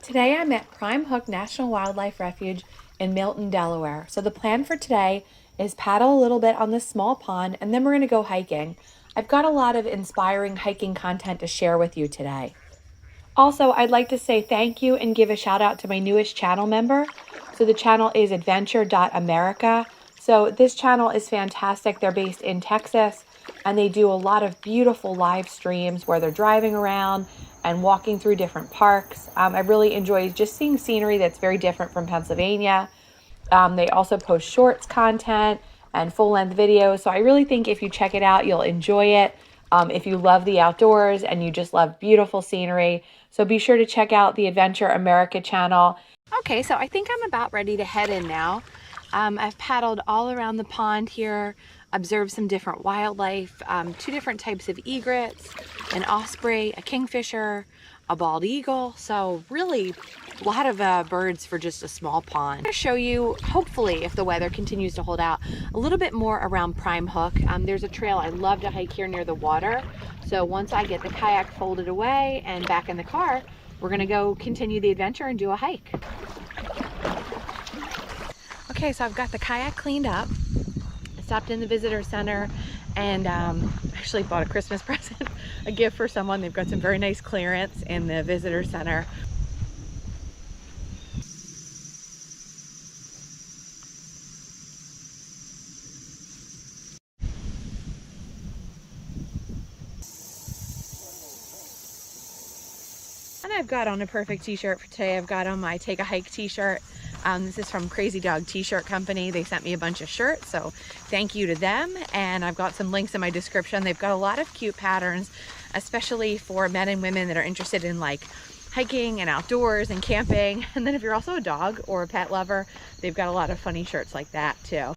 Today I'm at Prime Hook Wildlife Refuge in Milton, Delaware. So the plan for today is paddle a little bit on this small pond and then we're going to go hiking. I've got a lot of inspiring hiking content to share with you today. Also, I'd like to say thank you and give a shout out to my newest channel member. So the channel is adventure.america. So this channel is fantastic. They're based in Texas and they do a lot of beautiful live streams where they're driving around and walking through different parks. I really enjoy just seeing scenery that's very different from Pennsylvania. They also post shorts content and full-length videos. So I really think if you check it out, you'll enjoy it. If you love the outdoors and you just love beautiful scenery. So be sure to check out the Adventure America channel. Okay, so I think I'm about ready to head in now. I've paddled all around the pond here, observed some different wildlife, two different types of egrets, an osprey, a kingfisher, a bald eagle. So really a lot of birds for just a small pond. I'm going to show you, hopefully, if the weather continues to hold out, a little bit more around Prime Hook. There's a trail I love to hike here near the water. So once I get the kayak folded away and back in the car, we're going to go continue the adventure and do a hike. Okay, so I've got the kayak cleaned up. I stopped in the visitor center and actually bought a Christmas present, a gift for someone. They've got some very nice clearance in the visitor center. And I've got on a perfect t-shirt for today. I've got on my Take a Hike t-shirt. This is from Crazy Dog T-Shirt Company. They sent me a bunch of shirts, so thank you to them. And I've got some links in my description. They've got a lot of cute patterns, especially for men and women that are interested in like hiking and outdoors and camping. And then if you're also a dog or a pet lover, they've got a lot of funny shirts like that too.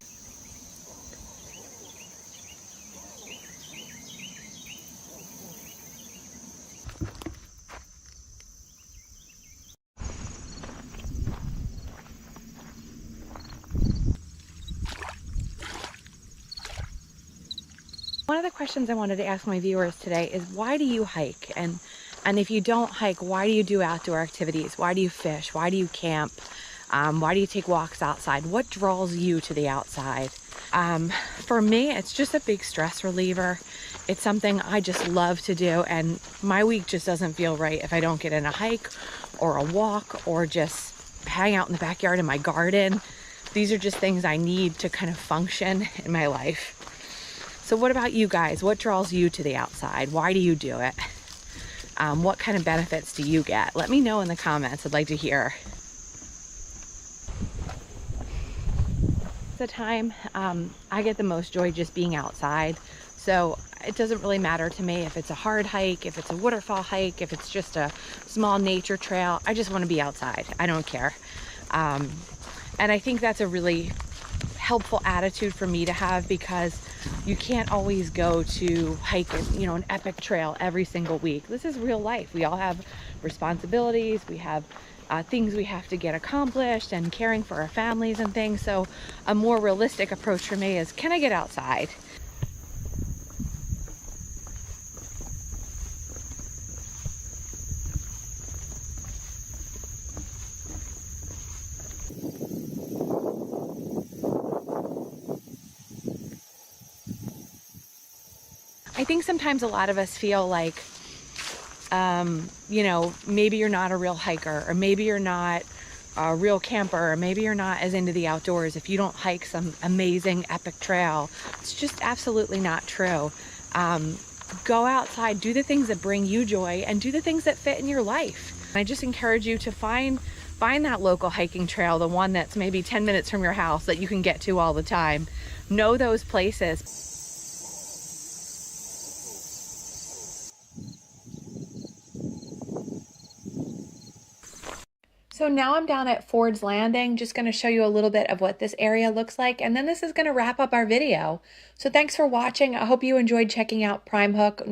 One of the questions I wanted to ask my viewers today is, why do you hike? And if you don't hike, why do you do outdoor activities? Why do you fish? Why do you camp? Why do you take walks outside? What draws you to the outside? For me, it's just a big stress reliever. It's something I just love to do, and my week just doesn't feel right if I don't get in a hike or a walk or just hang out in the backyard in my garden. These are just things I need to kind of function in my life. So what about you guys? What draws you to the outside? Why do you do it? What kind of benefits do you get? Let me know in the comments. I'd like to hear. The time I get the most joy just being outside. So it doesn't really matter to me if it's a hard hike, if it's a waterfall hike, if it's just a small nature trail. I just want to be outside. I don't care. And I think that's a really helpful attitude for me to have, because you can't always go to hike an epic trail every single week. This is real life. We all have responsibilities. We have things we have to get accomplished and caring for our families and things. So a more realistic approach for me is, can I get outside? I think sometimes a lot of us feel like, maybe you're not a real hiker, or maybe you're not a real camper, or maybe you're not as into the outdoors if you don't hike some amazing epic trail. It's just absolutely not true. Go outside, do the things that bring you joy, and do the things that fit in your life. I just encourage you to find that local hiking trail, the one that's maybe 10 minutes from your house that you can get to all the time. Know those places. So now I'm down at Ford's Landing, just going to show you a little bit of what this area looks like, and then this is going to wrap up our video. So thanks for watching. I hope you enjoyed checking out Prime Hook.